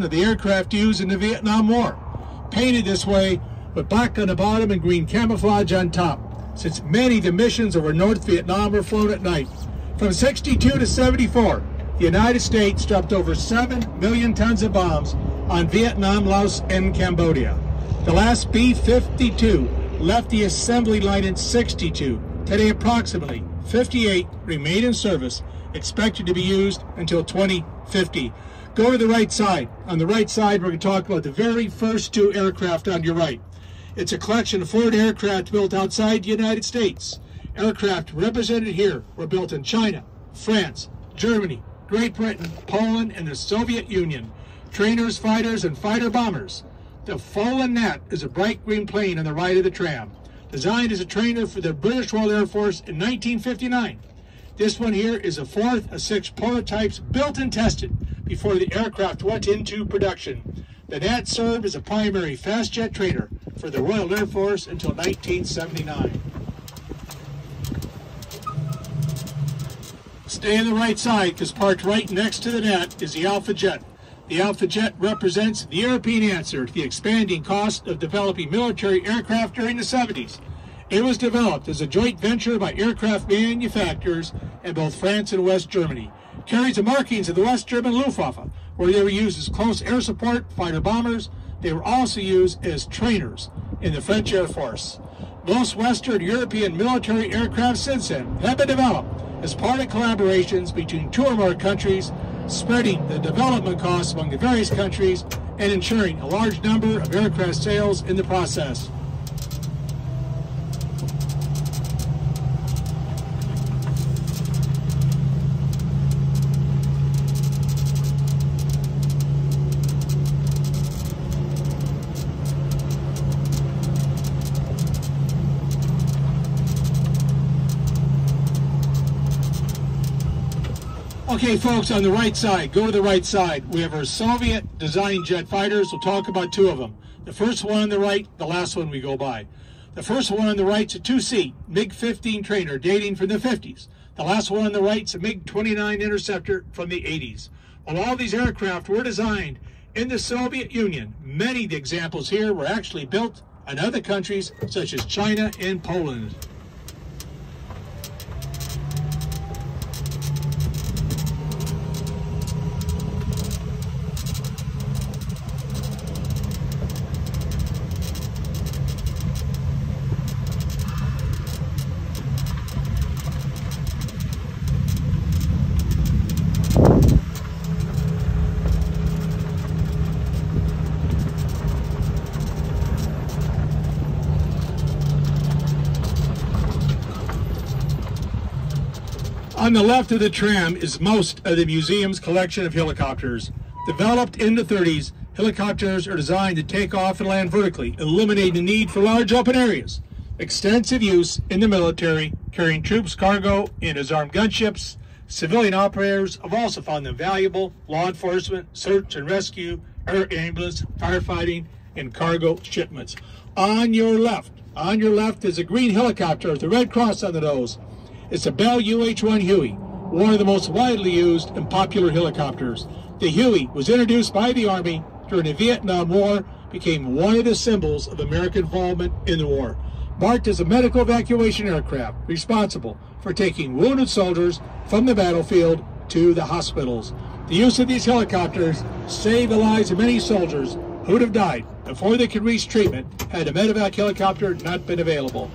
of the aircraft used in the Vietnam War, painted this way with black on the bottom and green camouflage on top, since many of the missions over North Vietnam were flown at night. From 62 to 74, the United States dropped over 7 million tons of bombs on Vietnam, Laos, and Cambodia. The last B-52 left the assembly line in 62. Today, approximately 58 remain in service, expected to be used until 2050. Go to the right side. On the right side, we're going to talk about the very first two aircraft on your right. It's a collection of Ford aircraft built outside the United States. Aircraft represented here were built in China, France, Germany, Great Britain, Poland, and the Soviet Union. Trainers, fighters, and fighter bombers. The Folan Gnat is a bright green plane on the right of the tram, designed as a trainer for the British Royal Air Force in 1959. This one here is a fourth of 6 prototypes built and tested before the aircraft went into production. The Gnat served as a primary fast jet trainer for the Royal Air Force until 1979. Stay on the right side, because parked right next to the Gnat is the Alpha Jet. The Alpha Jet represents the European answer to the expanding cost of developing military aircraft during the 70s. It was developed as a joint venture by aircraft manufacturers in both France and West Germany. Carries the markings of the West German Luftwaffe, where they were used as close air support fighter bombers. They were also used as trainers in the French Air Force. Most Western European military aircraft since then have been developed as part of collaborations between 2 or more countries, spreading the development costs among the various countries and ensuring a large number of aircraft sales in the process. Okay, folks, on the right side, go to the right side. We have our Soviet-designed jet fighters. We'll talk about 2 of them. The first one on the right, the last one we go by. The first one on the right is a 2-seat MiG-15 trainer dating from the 50s. The last one on the right is a MiG-29 interceptor from the 80s. While all these aircraft were designed in the Soviet Union, many of the examples here were actually built in other countries such as China and Poland. On the left of the tram is most of the museum's collection of helicopters. Developed in the 30s, helicopters are designed to take off and land vertically, eliminating the need for large open areas. Extensive use in the military, carrying troops, cargo, and as armed gunships. Civilian operators have also found them valuable. Law enforcement, search and rescue, air ambulance, firefighting, and cargo shipments. On your left is a green helicopter with a red cross on the nose. It's a Bell UH-1 Huey, one of the most widely used and popular helicopters. The Huey was introduced by the Army during the Vietnam War, became one of the symbols of American involvement in the war. Marked as a medical evacuation aircraft responsible for taking wounded soldiers from the battlefield to the hospitals. The use of these helicopters saved the lives of many soldiers who would have died before they could reach treatment had a medevac helicopter not been available.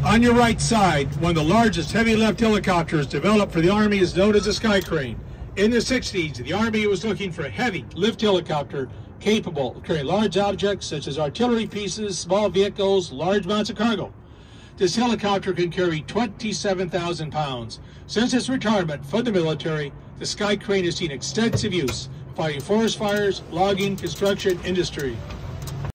On your right side, one of the largest heavy-lift helicopters developed for the Army is known as the Sky Crane. In the 60s, the Army was looking for a heavy-lift helicopter capable of carrying large objects such as artillery pieces, small vehicles, large amounts of cargo. This helicopter can carry 27,000 pounds. Since its retirement from the military, the Sky Crane has seen extensive use fighting forest fires, logging, construction industry.